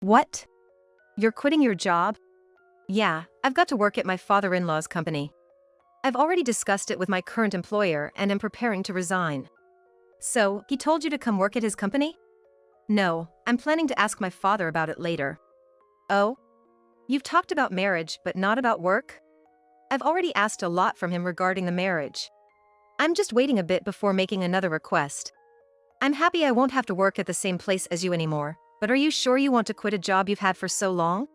What? You're quitting your job? Yeah, I've got to work at my father-in-law's company. I've already discussed it with my current employer and am preparing to resign. So, he told you to come work at his company? No, I'm planning to ask my father about it later. Oh? You've talked about marriage but not about work? I've already asked a lot from him regarding the marriage. I'm just waiting a bit before making another request. I'm happy I won't have to work at the same place as you anymore, but are you sure you want to quit a job you've had for so long?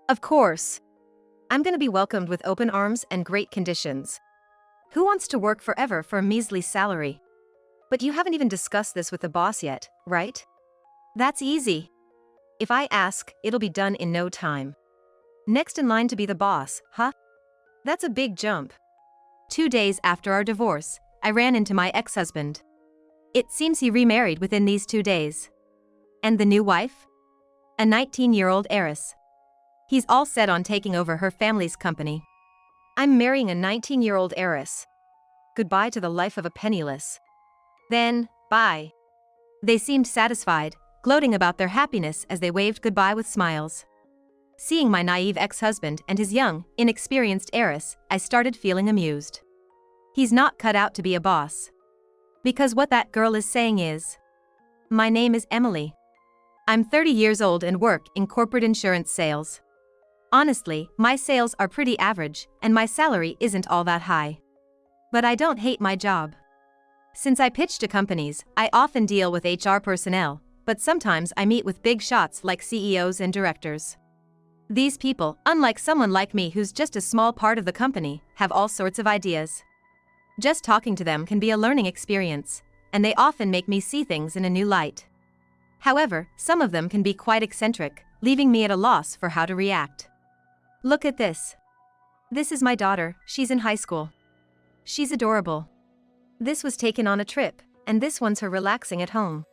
Of course. I'm gonna be welcomed with open arms and great conditions. Who wants to work forever for a measly salary? But you haven't even discussed this with the boss yet, right? That's easy. If I ask, it'll be done in no time. Next in line to be the boss, huh? That's a big jump. 2 days after our divorce, I ran into my ex-husband. It seems he remarried within these 2 days. And the new wife? A 19-year-old heiress. He's all set on taking over her family's company. I'm marrying a 19-year-old heiress. Goodbye to the life of a penniless. Then, bye. They seemed satisfied, gloating about their happiness as they waved goodbye with smiles. Seeing my naive ex-husband and his young, inexperienced heiress, I started feeling amused. He's not cut out to be a boss. Because what that girl is saying is, my name is Emily. I'm 30 years old and work in corporate insurance sales. Honestly, my sales are pretty average, and my salary isn't all that high. But I don't hate my job. Since I pitch to companies, I often deal with HR personnel, but sometimes I meet with big shots like CEOs and directors. These people, unlike someone like me who's just a small part of the company, have all sorts of ideas. Just talking to them can be a learning experience, and they often make me see things in a new light. However, some of them can be quite eccentric, leaving me at a loss for how to react. Look at this. This is my daughter, she's in high school. She's adorable. This was taken on a trip, and this one's her relaxing at home.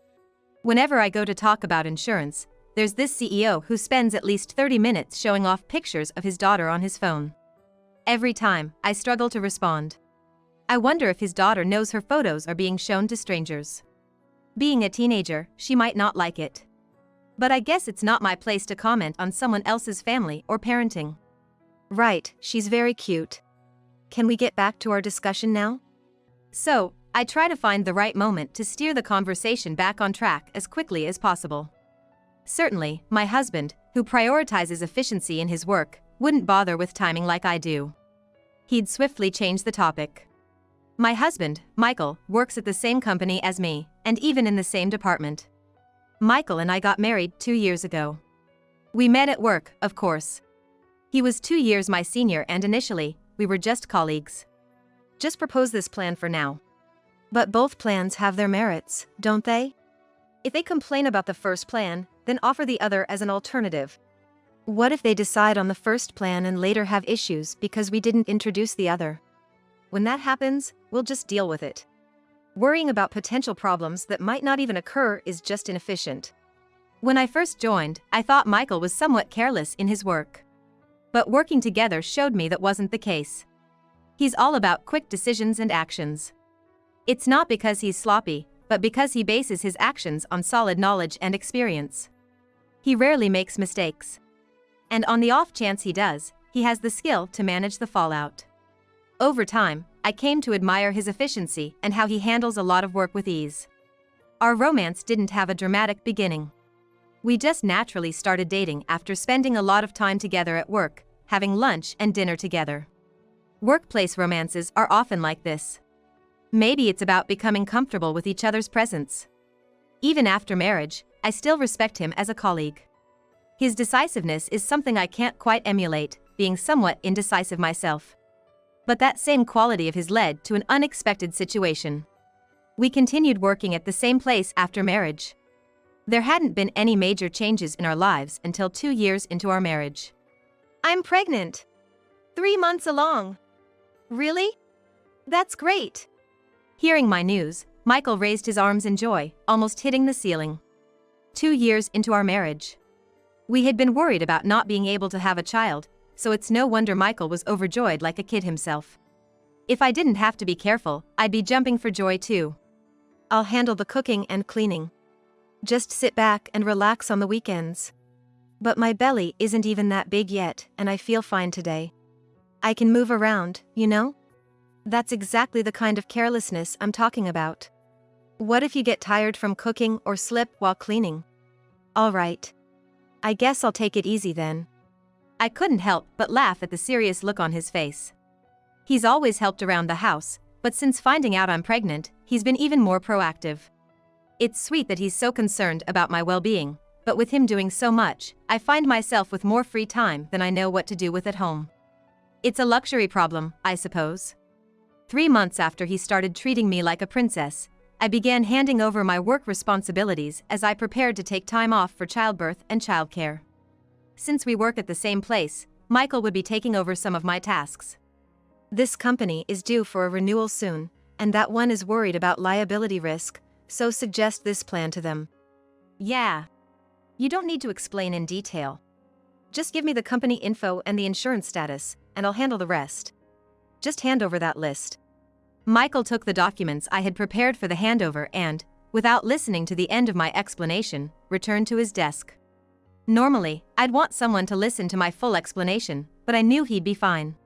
Whenever I go to talk about insurance, there's this CEO who spends at least 30 minutes showing off pictures of his daughter on his phone. Every time, I struggle to respond. I wonder if his daughter knows her photos are being shown to strangers. Being a teenager, she might not like it. But I guess it's not my place to comment on someone else's family or parenting. Right, she's very cute. Can we get back to our discussion now? So, I try to find the right moment to steer the conversation back on track as quickly as possible. Certainly, my husband, who prioritizes efficiency in his work, wouldn't bother with timing like I do. He'd swiftly change the topic. My husband, Michael, works at the same company as me, and even in the same department. Michael and I got married 2 years ago. We met at work, of course. He was 2 years my senior and initially, we were just colleagues. Just propose this plan for now. But both plans have their merits, don't they? If they complain about the first plan, then offer the other as an alternative. What if they decide on the first plan and later have issues because we didn't introduce the other? When that happens, we'll just deal with it. Worrying about potential problems that might not even occur is just inefficient. When I first joined, I thought Michael was somewhat careless in his work. But working together showed me that wasn't the case. He's all about quick decisions and actions. It's not because he's sloppy, but because he bases his actions on solid knowledge and experience. He rarely makes mistakes. And on the off chance he does, he has the skill to manage the fallout. Over time, I came to admire his efficiency and how he handles a lot of work with ease. Our romance didn't have a dramatic beginning. We just naturally started dating after spending a lot of time together at work, having lunch and dinner together. Workplace romances are often like this. Maybe it's about becoming comfortable with each other's presence. Even after marriage, I still respect him as a colleague. His decisiveness is something I can't quite emulate, being somewhat indecisive myself. But that same quality of his led to an unexpected situation. We continued working at the same place after marriage. There hadn't been any major changes in our lives until 2 years into our marriage. I'm pregnant. 3 months along. Really? That's great. Hearing my news, Michael raised his arms in joy, almost hitting the ceiling. 2 years into our marriage. We had been worried about not being able to have a child, so it's no wonder Michael was overjoyed like a kid himself. If I didn't have to be careful, I'd be jumping for joy too. I'll handle the cooking and cleaning. Just sit back and relax on the weekends. But my belly isn't even that big yet, and I feel fine today. I can move around, you know? That's exactly the kind of carelessness I'm talking about. What if you get tired from cooking or slip while cleaning? All right. I guess I'll take it easy then. I couldn't help but laugh at the serious look on his face. He's always helped around the house, but since finding out I'm pregnant, he's been even more proactive. It's sweet that he's so concerned about my well-being, but with him doing so much, I find myself with more free time than I know what to do with at home. It's a luxury problem, I suppose. 3 months after he started treating me like a princess, I began handing over my work responsibilities as I prepared to take time off for childbirth and childcare. Since we work at the same place, Michael would be taking over some of my tasks. This company is due for a renewal soon, and that one is worried about liability risk, so suggest this plan to them. Yeah. You don't need to explain in detail. Just give me the company info and the insurance status, and I'll handle the rest. Just hand over that list. Michael took the documents I had prepared for the handover and, without listening to the end of my explanation, returned to his desk. Normally, I'd want someone to listen to my full explanation, but I knew he'd be fine.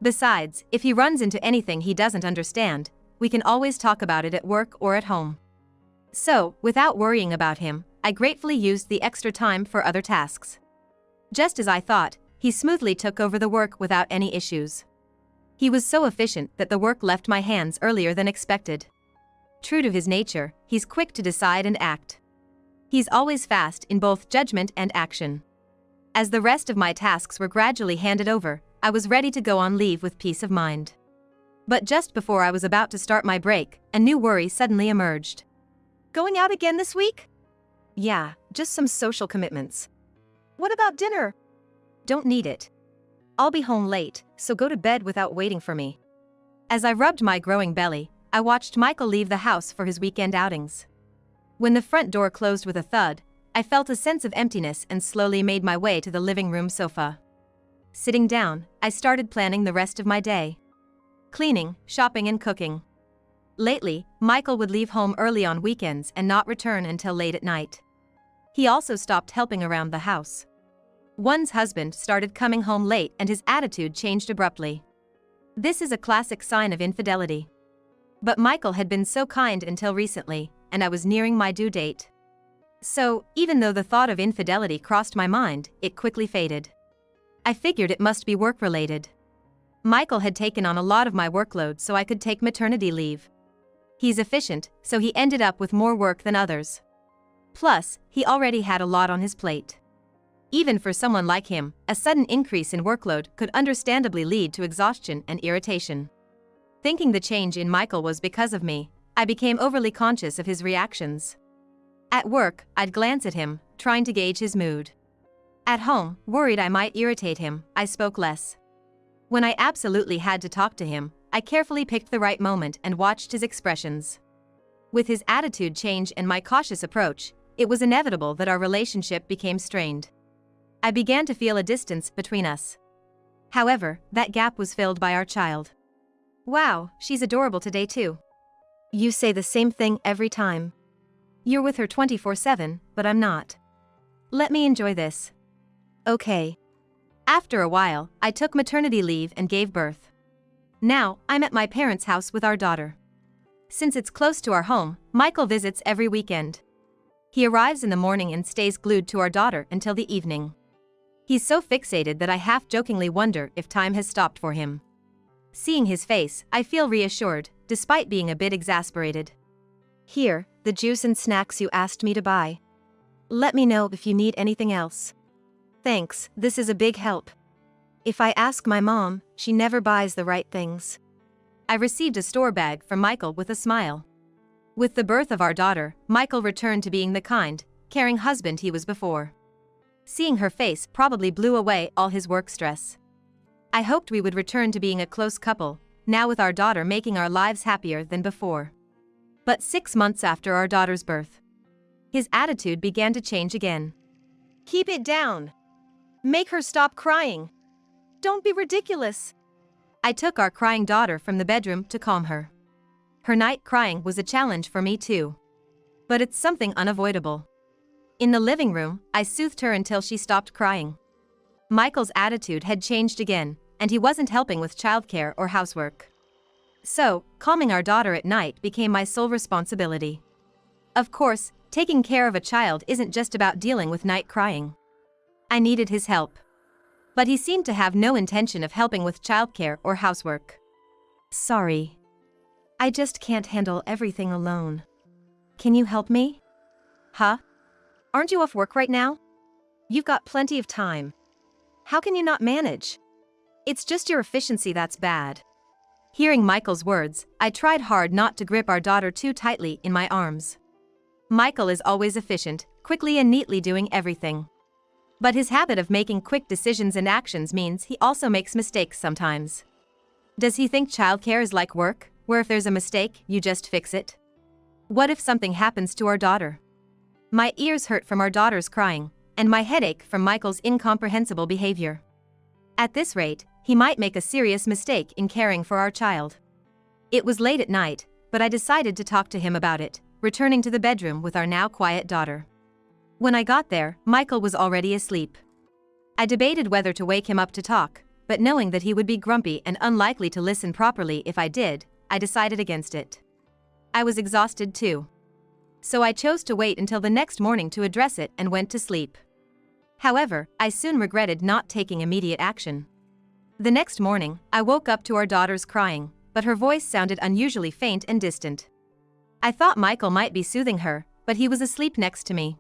Besides, if he runs into anything he doesn't understand, we can always talk about it at work or at home. So, without worrying about him, I gratefully used the extra time for other tasks. Just as I thought, he smoothly took over the work without any issues. He was so efficient that the work left my hands earlier than expected. True to his nature, he's quick to decide and act. He's always fast in both judgment and action. As the rest of my tasks were gradually handed over, I was ready to go on leave with peace of mind. But just before I was about to start my break, a new worry suddenly emerged. Going out again this week? Yeah, just some social commitments. What about dinner? Don't need it. I'll be home late, so go to bed without waiting for me. As I rubbed my growing belly, I watched Michael leave the house for his weekend outings. When the front door closed with a thud, I felt a sense of emptiness and slowly made my way to the living room sofa. Sitting down, I started planning the rest of my day. Cleaning, shopping and cooking. Lately, Michael would leave home early on weekends and not return until late at night. He also stopped helping around the house. One's husband started coming home late and his attitude changed abruptly. This is a classic sign of infidelity. But Michael had been so kind until recently, and I was nearing my due date. So, even though the thought of infidelity crossed my mind, it quickly faded. I figured it must be work-related. Michael had taken on a lot of my workload so I could take maternity leave. He's efficient, so he ended up with more work than others. Plus, he already had a lot on his plate. Even for someone like him, a sudden increase in workload could understandably lead to exhaustion and irritation. Thinking the change in Michael was because of me, I became overly conscious of his reactions. At work, I'd glance at him, trying to gauge his mood. At home, worried I might irritate him, I spoke less. When I absolutely had to talk to him, I carefully picked the right moment and watched his expressions. With his attitude change and my cautious approach, it was inevitable that our relationship became strained. I began to feel a distance between us. However, that gap was filled by our child. Wow, she's adorable today too. You say the same thing every time. You're with her 24/7, but I'm not. Let me enjoy this. Okay. After a while, I took maternity leave and gave birth. Now, I'm at my parents' house with our daughter. Since it's close to our home, Michael visits every weekend. He arrives in the morning and stays glued to our daughter until the evening. He's so fixated that I half-jokingly wonder if time has stopped for him. Seeing his face, I feel reassured, despite being a bit exasperated. Here, the juice and snacks you asked me to buy. Let me know if you need anything else. Thanks, this is a big help. If I ask my mom, she never buys the right things. I received a store bag from Michael with a smile. With the birth of our daughter, Michael returned to being the kind, caring husband he was before. Seeing her face probably blew away all his work stress. I hoped we would return to being a close couple, now with our daughter making our lives happier than before. But 6 months after our daughter's birth, his attitude began to change again. Keep it down. Make her stop crying. Don't be ridiculous. I took our crying daughter from the bedroom to calm her. Her night crying was a challenge for me too. But it's something unavoidable. In the living room, I soothed her until she stopped crying. Michael's attitude had changed again, and he wasn't helping with childcare or housework. So, calming our daughter at night became my sole responsibility. Of course, taking care of a child isn't just about dealing with night crying. I needed his help. But he seemed to have no intention of helping with childcare or housework. Sorry. I just can't handle everything alone. Can you help me? Huh? Aren't you off work right now? You've got plenty of time. How can you not manage? It's just your efficiency that's bad. Hearing Michael's words, I tried hard not to grip our daughter too tightly in my arms. Michael is always efficient, quickly and neatly doing everything. But his habit of making quick decisions and actions means he also makes mistakes sometimes. Does he think childcare is like work, where if there's a mistake, you just fix it? What if something happens to our daughter? My ears hurt from our daughter's crying, and my head ached from Michael's incomprehensible behavior. At this rate, he might make a serious mistake in caring for our child. It was late at night, but I decided to talk to him about it, returning to the bedroom with our now quiet daughter. When I got there, Michael was already asleep. I debated whether to wake him up to talk, but knowing that he would be grumpy and unlikely to listen properly if I did, I decided against it. I was exhausted too. So I chose to wait until the next morning to address it and went to sleep. However, I soon regretted not taking immediate action. The next morning, I woke up to our daughter's crying, but her voice sounded unusually faint and distant. I thought Michael might be soothing her, but he was asleep next to me.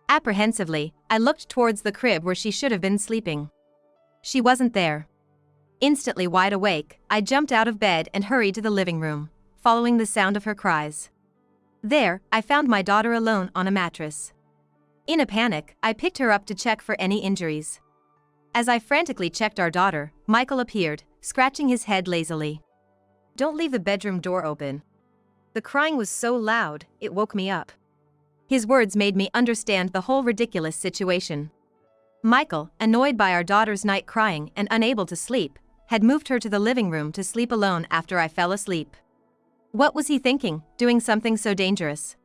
Apprehensively, I looked towards the crib where she should have been sleeping. She wasn't there. Instantly wide awake, I jumped out of bed and hurried to the living room, following the sound of her cries. There, I found my daughter alone on a mattress. In a panic, I picked her up to check for any injuries. As I frantically checked our daughter, Michael appeared, scratching his head lazily. Don't leave the bedroom door open. The crying was so loud, it woke me up. His words made me understand the whole ridiculous situation. Michael, annoyed by our daughter's night crying and unable to sleep, had moved her to the living room to sleep alone after I fell asleep. What was he thinking, doing something so dangerous?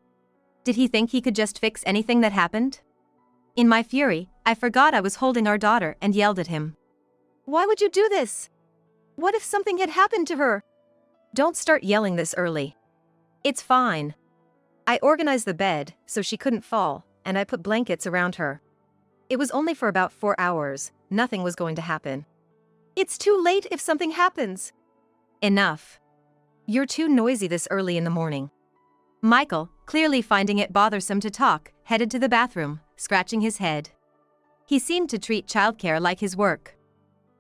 Did he think he could just fix anything that happened? In my fury, I forgot I was holding our daughter and yelled at him. Why would you do this? What if something had happened to her? Don't start yelling this early. It's fine. I organized the bed so she couldn't fall, and I put blankets around her. It was only for about 4 hours, nothing was going to happen. It's too late if something happens. Enough. You're too noisy this early in the morning. Michael, clearly finding it bothersome to talk, headed to the bathroom, scratching his head. He seemed to treat childcare like his work.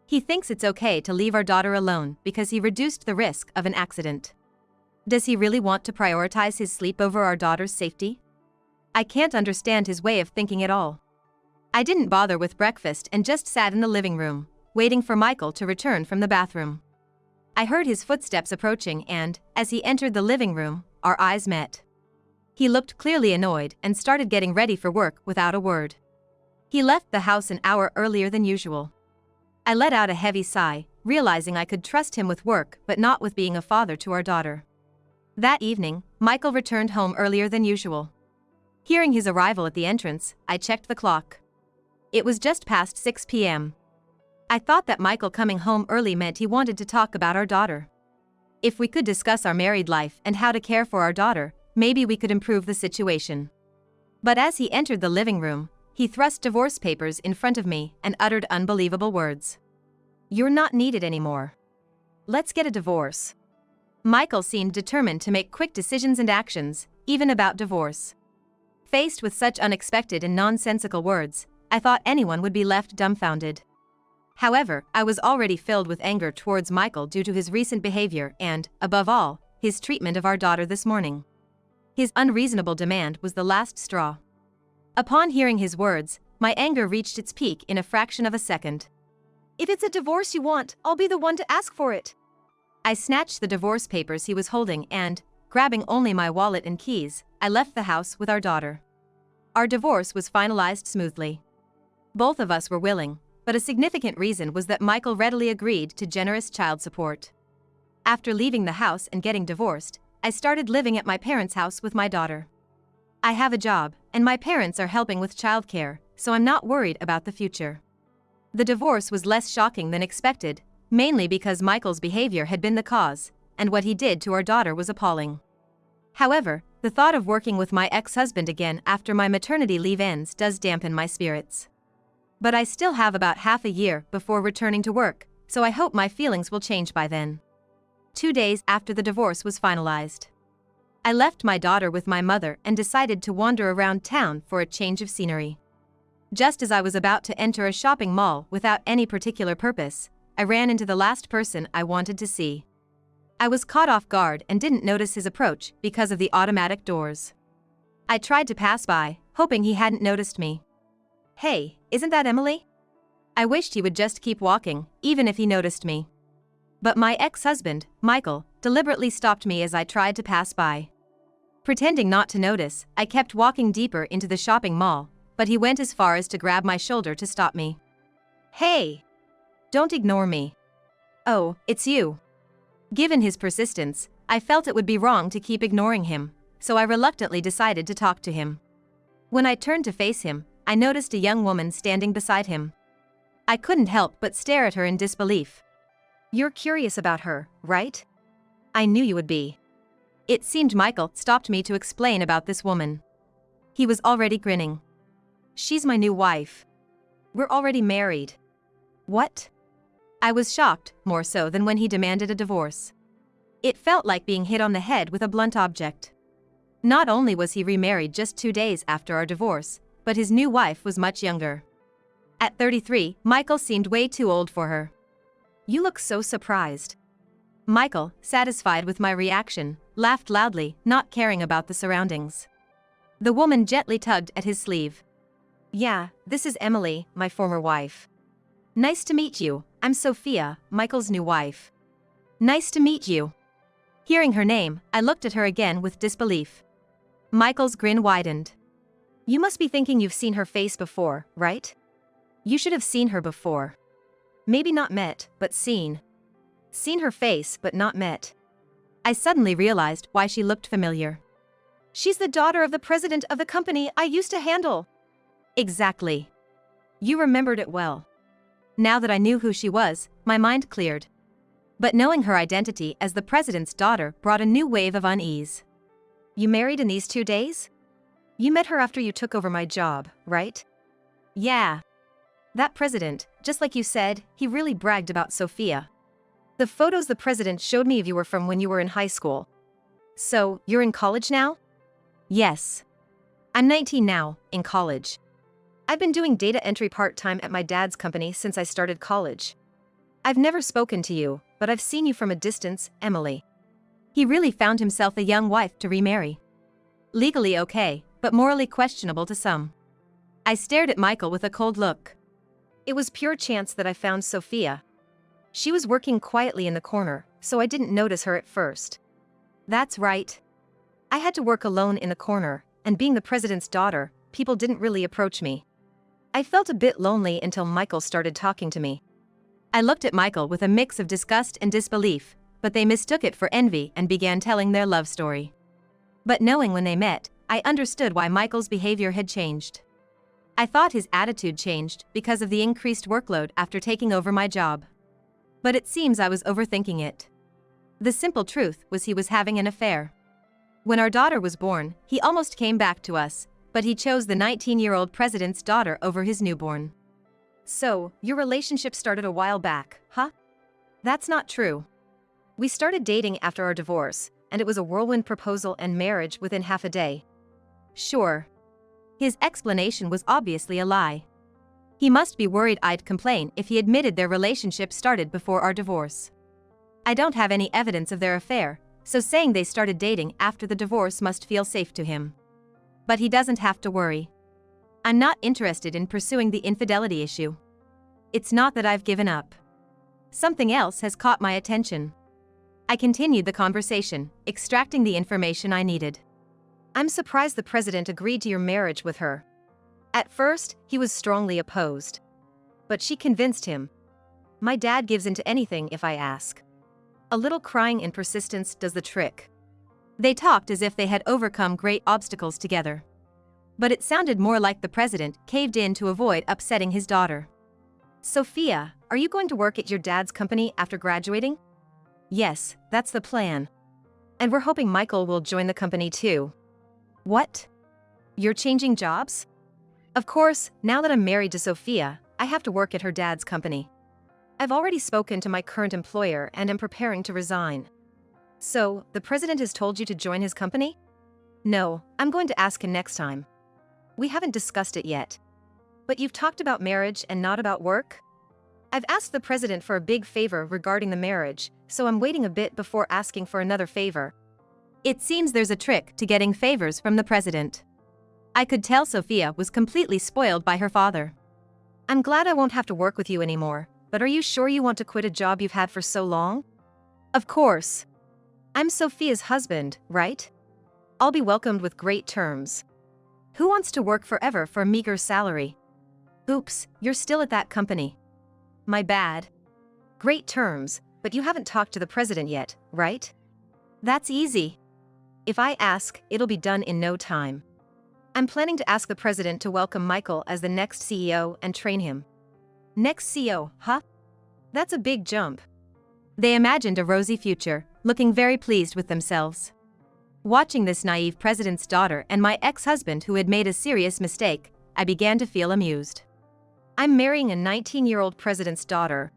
He thinks it's okay to leave our daughter alone because he reduced the risk of an accident. Does he really want to prioritize his sleep over our daughter's safety? I can't understand his way of thinking at all. I didn't bother with breakfast and just sat in the living room, waiting for Michael to return from the bathroom. I heard his footsteps approaching and, as he entered the living room, our eyes met. He looked clearly annoyed and started getting ready for work without a word. He left the house an hour earlier than usual. I let out a heavy sigh, realizing I could trust him with work but not with being a father to our daughter. That evening, Michael returned home earlier than usual. Hearing his arrival at the entrance, I checked the clock. It was just past 6 p.m. I thought that Michael coming home early meant he wanted to talk about our daughter. If we could discuss our married life and how to care for our daughter, maybe we could improve the situation. But as he entered the living room, he thrust divorce papers in front of me and uttered unbelievable words. You're not needed anymore. Let's get a divorce. Michael seemed determined to make quick decisions and actions, even about divorce. Faced with such unexpected and nonsensical words, I thought anyone would be left dumbfounded. However, I was already filled with anger towards Michael due to his recent behavior and, above all, his treatment of our daughter this morning. His unreasonable demand was the last straw. Upon hearing his words, my anger reached its peak in a fraction of a second. If it's a divorce you want, I'll be the one to ask for it. I snatched the divorce papers he was holding and, grabbing only my wallet and keys, I left the house with our daughter. Our divorce was finalized smoothly. Both of us were willing, but a significant reason was that Michael readily agreed to generous child support. After leaving the house and getting divorced, I started living at my parents' house with my daughter. I have a job, and my parents are helping with childcare, so I'm not worried about the future. The divorce was less shocking than expected, mainly because Michael's behavior had been the cause, and what he did to our daughter was appalling. However, the thought of working with my ex-husband again after my maternity leave ends does dampen my spirits. But I still have about half a year before returning to work, so I hope my feelings will change by then. 2 days after the divorce was finalized, I left my daughter with my mother and decided to wander around town for a change of scenery. Just as I was about to enter a shopping mall without any particular purpose, I ran into the last person I wanted to see. I was caught off guard and didn't notice his approach because of the automatic doors. I tried to pass by, hoping he hadn't noticed me. "Hey, isn't that Emily?" I wished he would just keep walking, even if he noticed me. But my ex-husband, Michael, deliberately stopped me as I tried to pass by. Pretending not to notice, I kept walking deeper into the shopping mall, but he went as far as to grab my shoulder to stop me. "Hey! Don't ignore me." "Oh, it's you." Given his persistence, I felt it would be wrong to keep ignoring him, so I reluctantly decided to talk to him. When I turned to face him, I noticed a young woman standing beside him. I couldn't help but stare at her in disbelief. "You're curious about her, right?" "I knew you would be." It seemed Michael stopped me to explain about this woman. He was already grinning. "She's my new wife. We're already married." "What?" I was shocked, more so than when he demanded a divorce. It felt like being hit on the head with a blunt object. Not only was he remarried just 2 days after our divorce, but his new wife was much younger. At 33, Michael seemed way too old for her. "You look so surprised." Michael, satisfied with my reaction, laughed loudly, not caring about the surroundings. The woman gently tugged at his sleeve. "Yeah, this is Emily, my former wife." "Nice to meet you, I'm Sophia, Michael's new wife." "Nice to meet you." Hearing her name, I looked at her again with disbelief. Michael's grin widened. "You must be thinking you've seen her face before, right? You should have seen her before. Maybe not met, but seen. Seen her face, but not met." I suddenly realized why she looked familiar. "She's the daughter of the president of the company I used to handle." "Exactly. You remembered it well." Now that I knew who she was, my mind cleared. But knowing her identity as the president's daughter brought a new wave of unease. "You married in these 2 days? You met her after you took over my job, right?" "Yeah. That president, just like you said, he really bragged about Sophia. The photos the president showed me of you were from when you were in high school. So, you're in college now?" "Yes. I'm 19 now, in college. I've been doing data entry part-time at my dad's company since I started college. I've never spoken to you, but I've seen you from a distance, Emily." He really found himself a young wife to remarry. Legally okay, but morally questionable to some. I stared at Michael with a cold look. "It was pure chance that I found Sophia. She was working quietly in the corner, so I didn't notice her at first." "That's right. I had to work alone in the corner, and being the president's daughter, people didn't really approach me. I felt a bit lonely until Michael started talking to me." I looked at Michael with a mix of disgust and disbelief, but they mistook it for envy and began telling their love story. But knowing when they met, I understood why Michael's behavior had changed. I thought his attitude changed because of the increased workload after taking over my job. But it seems I was overthinking it. The simple truth was he was having an affair. When our daughter was born, he almost came back to us, but he chose the 19-year-old president's daughter over his newborn. "So, your relationship started a while back, huh?" "That's not true. We started dating after our divorce, and it was a whirlwind proposal and marriage within half a day." "Sure." His explanation was obviously a lie. He must be worried I'd complain if he admitted their relationship started before our divorce. I don't have any evidence of their affair, so saying they started dating after the divorce must feel safe to him. But he doesn't have to worry. I'm not interested in pursuing the infidelity issue. It's not that I've given up. Something else has caught my attention. I continued the conversation, extracting the information I needed. "I'm surprised the president agreed to your marriage with her. At first, he was strongly opposed. But she convinced him. My dad gives in to anything if I ask. A little crying and persistence does the trick." They talked as if they had overcome great obstacles together. But it sounded more like the president caved in to avoid upsetting his daughter. Sophia, are you going to work at your dad's company after graduating? Yes, that's the plan. And we're hoping Michael will join the company too. What? You're changing jobs? Of course, now that I'm married to Sophia, I have to work at her dad's company. I've already spoken to my current employer and am preparing to resign. So, the president has told you to join his company? No, I'm going to ask him next time. We haven't discussed it yet. But you've talked about marriage and not about work? I've asked the president for a big favor regarding the marriage, so I'm waiting a bit before asking for another favor. It seems there's a trick to getting favors from the president. I could tell Sophia was completely spoiled by her father. I'm glad I won't have to work with you anymore, but are you sure you want to quit a job you've had for so long? Of course. I'm Sophia's husband, right? I'll be welcomed with great terms. Who wants to work forever for a meager salary? Oops, you're still at that company. My bad. Great terms, but you haven't talked to the president yet, right? That's easy. If I ask, it'll be done in no time. I'm planning to ask the president to welcome Michael as the next CEO and train him. Next CEO, huh? That's a big jump. They imagined a rosy future, looking very pleased with themselves. Watching this naive president's daughter and my ex-husband who had made a serious mistake, I began to feel amused. I'm marrying a 19-year-old president's daughter.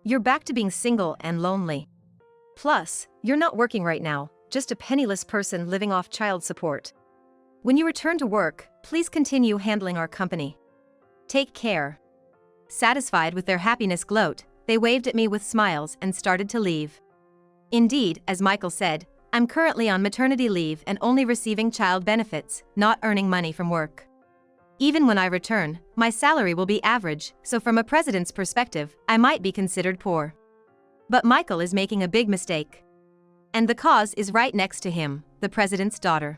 You're back to being single and lonely. Plus, you're not working right now, just a penniless person living off child support. When you return to work, please continue handling our company. Take care. Satisfied with their happiness gloat, they waved at me with smiles and started to leave. Indeed, as Michael said, I'm currently on maternity leave and only receiving child benefits, not earning money from work. Even when I return, my salary will be average, so from a president's perspective, I might be considered poor. But Michael is making a big mistake. And the cause is right next to him, the president's daughter.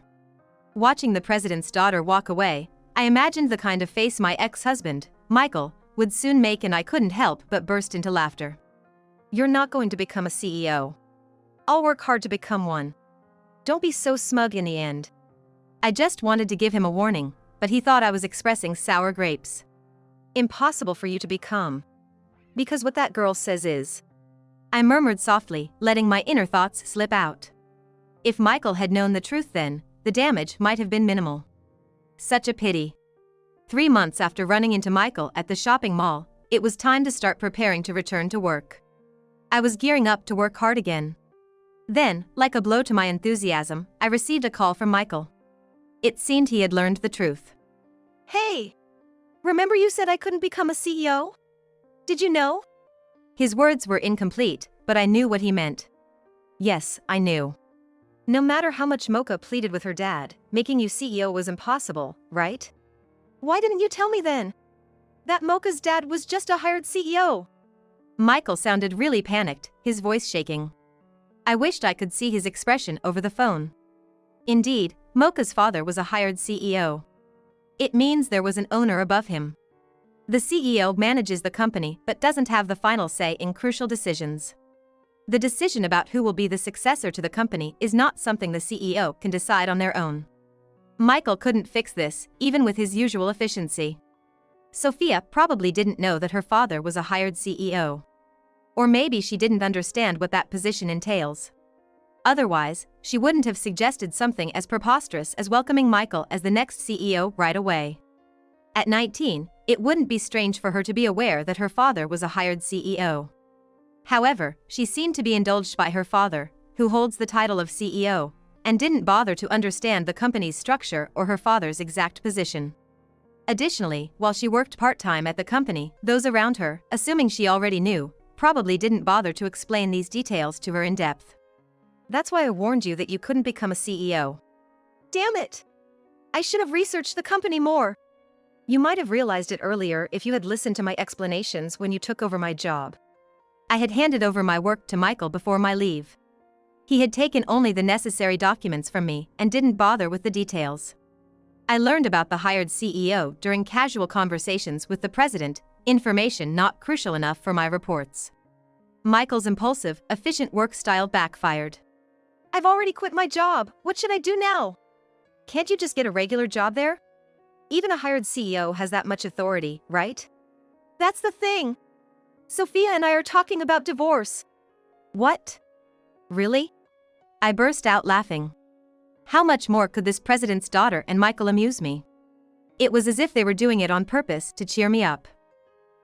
Watching the president's daughter walk away, I imagined the kind of face my ex-husband, Michael, would soon make, and I couldn't help but burst into laughter. You're not going to become a CEO. I'll work hard to become one. Don't be so smug in the end. I just wanted to give him a warning, but he thought I was expressing sour grapes. Impossible for you to become. Because what that girl says is. I murmured softly, letting my inner thoughts slip out. If Michael had known the truth then, the damage might have been minimal. Such a pity. 3 months after running into Michael at the shopping mall, it was time to start preparing to return to work. I was gearing up to work hard again. Then, like a blow to my enthusiasm, I received a call from Michael. It seemed he had learned the truth. Hey! Remember you said I couldn't become a CEO? Did you know? His words were incomplete, but I knew what he meant. Yes, I knew. No matter how much Mocha pleaded with her dad, making you CEO was impossible, right? Why didn't you tell me then? That Mocha's dad was just a hired CEO. Michael sounded really panicked, his voice shaking. I wished I could see his expression over the phone. Indeed, Mocha's father was a hired CEO. It means there was an owner above him. The CEO manages the company but doesn't have the final say in crucial decisions. The decision about who will be the successor to the company is not something the CEO can decide on their own. Michael couldn't fix this, even with his usual efficiency. Sophia probably didn't know that her father was a hired CEO. Or maybe she didn't understand what that position entails. Otherwise, she wouldn't have suggested something as preposterous as welcoming Michael as the next CEO right away. At 19, it wouldn't be strange for her to be aware that her father was a hired CEO. However, she seemed to be indulged by her father, who holds the title of CEO, and didn't bother to understand the company's structure or her father's exact position. Additionally, while she worked part-time at the company, those around her, assuming she already knew, probably didn't bother to explain these details to her in depth. That's why I warned you that you couldn't become a CEO. Damn it! I should have researched the company more. You might have realized it earlier if you had listened to my explanations when you took over my job. I had handed over my work to Michael before my leave. He had taken only the necessary documents from me and didn't bother with the details. I learned about the hired CEO during casual conversations with the president, information not crucial enough for my reports. Michael's impulsive, efficient work style backfired. I've already quit my job. What should I do now? Can't you just get a regular job there? even a hired CEO has that much authority, right? That's the thing. Sophia and I are talking about divorce. What? Really? I burst out laughing. How much more could this president's daughter and Michael amuse me? It was as if they were doing it on purpose to cheer me up.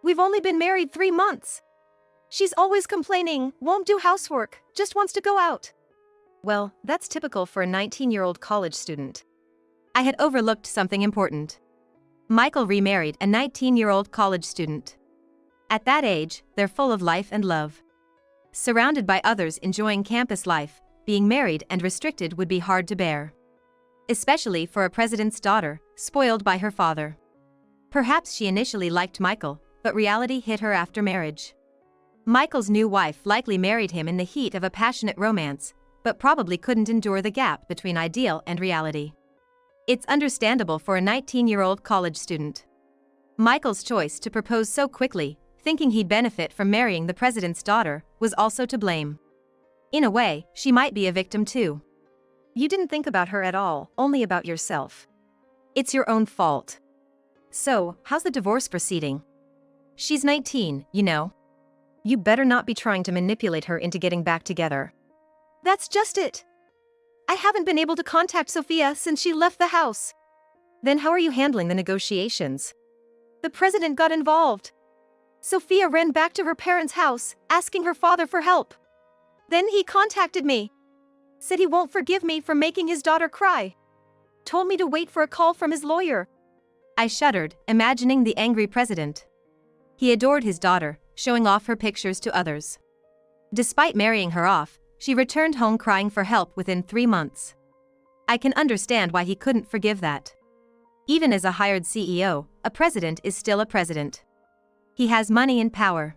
We've only been married 3 months. She's always complaining, won't do housework, just wants to go out. Well, that's typical for a 19-year-old college student. I had overlooked something important. Michael remarried a 19-year-old college student. At that age, they're full of life and love. Surrounded by others enjoying campus life, being married and restricted would be hard to bear. Especially for a president's daughter, spoiled by her father. Perhaps she initially liked Michael, but reality hit her after marriage. Michael's new wife likely married him in the heat of a passionate romance, but probably couldn't endure the gap between ideal and reality. It's understandable for a 19-year-old college student. Michael's choice to propose so quickly, thinking he'd benefit from marrying the president's daughter, was also to blame. In a way, she might be a victim too. You didn't think about her at all, only about yourself. It's your own fault. So, how's the divorce proceeding? She's 19, you know. You better not be trying to manipulate her into getting back together. That's just it. I haven't been able to contact Sophia since she left the house. Then how are you handling the negotiations? The president got involved. Sophia ran back to her parents' house, asking her father for help. Then he contacted me. Said he won't forgive me for making his daughter cry. Told me to wait for a call from his lawyer. I shuddered, imagining the angry president. He adored his daughter, showing off her pictures to others. Despite marrying her off, she returned home crying for help within 3 months. I can understand why he couldn't forgive that. Even as a hired CEO, a president is still a president. He has money and power.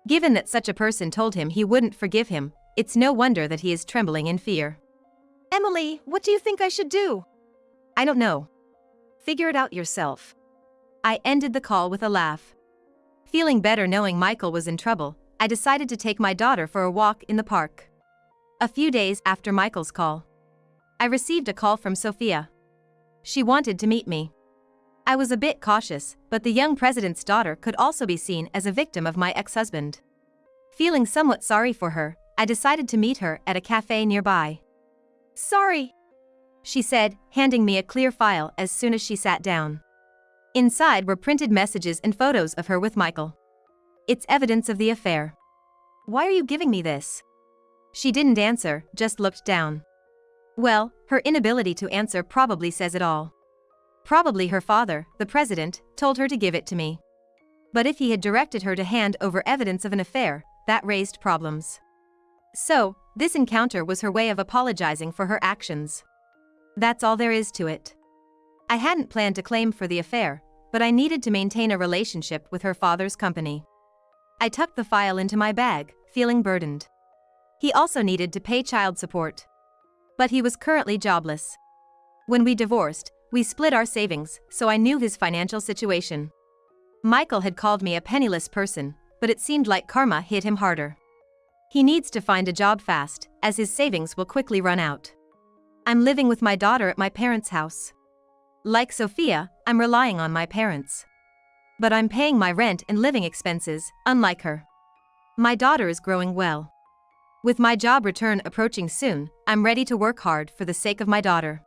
Given that such a person told him he wouldn't forgive him, it's no wonder that he is trembling in fear. Emily, what do you think I should do? I don't know. Figure it out yourself. I ended the call with a laugh. Feeling better knowing Michael was in trouble, I decided to take my daughter for a walk in the park. A few days after Michael's call, I received a call from Sophia. She wanted to meet me. I was a bit cautious, but the young president's daughter could also be seen as a victim of my ex-husband. Feeling somewhat sorry for her, I decided to meet her at a cafe nearby. Sorry, she said, handing me a clear file as soon as she sat down. Inside were printed messages and photos of her with Michael. It's evidence of the affair. Why are you giving me this? She didn't answer, just looked down. Well, her inability to answer probably says it all. Probably her father, the president, told her to give it to me. But if he had directed her to hand over evidence of an affair, that raised problems. So, this encounter was her way of apologizing for her actions. That's all there is to it. I hadn't planned to claim for the affair, but I needed to maintain a relationship with her father's company. I tucked the file into my bag, feeling burdened. He also needed to pay child support. But he was currently jobless. When we divorced, we split our savings, so I knew his financial situation. Michael had called me a penniless person, but it seemed like karma hit him harder. He needs to find a job fast, as his savings will quickly run out. I'm living with my daughter at my parents' house. Like Sophia, I'm relying on my parents. But I'm paying my rent and living expenses, unlike her. My daughter is growing well. With my job return approaching soon, I'm ready to work hard for the sake of my daughter.